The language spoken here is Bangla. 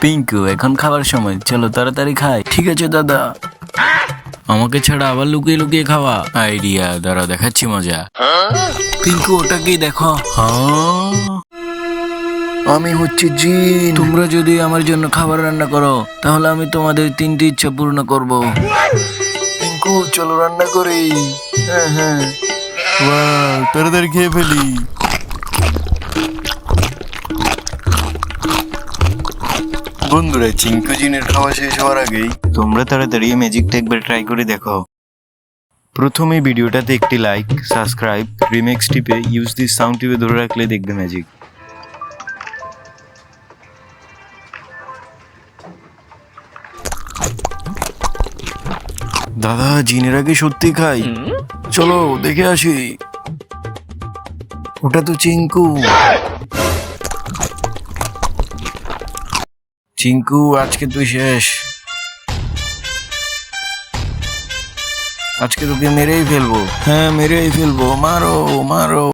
পিঙ্কু এখন খাবার সময়, চলো তাড়াতাড়ি খাই। ঠিক আছে দাদা। আমাকে ছাড়া আবার লুকিয়ে লুকিয়ে খাওয়া আইডিয়া, দাঁড়া দেখাচ্ছি মজা। পিঙ্কু ওটাকেই দেখো। আমি হচ্ছে জিন। তোমরা যদি আমার জন্য খাবার রান্না করো তাহলে আমি তোমাদের 3টি ইচ্ছা পূর্ণ করব। পিঙ্কু চলো রান্না করি। হ্যাঁ হ্যাঁ, তাড়াতাড়ি খেয়ে ফেলি। বন্ধুরা, চিঙ্কু জিনের খাওয়া শেষ হওয়ার আগেই তোমরা তাড়াতাড়ি ম্যাজিকটা একবার ট্রাই করে দেখো। প্রথমে ভিডিওটাতে একটি লাইক, সাবস্ক্রাইব, রিমেক্স টিপে ইউজ দিস সাউন্ড টিপে ধরে রাখলে দেখবে ম্যাজিক। দাদা, জিনেরা কি সত্যি খাই? চলো দেখে আসি। ওটা তো চিঙ্কু। চিঙ্কু আজকে তুই শেষ। আজকে তোকে মেরেই ফেলবো। হ্যাঁ মেরেই ফেলবো, মারো মারো।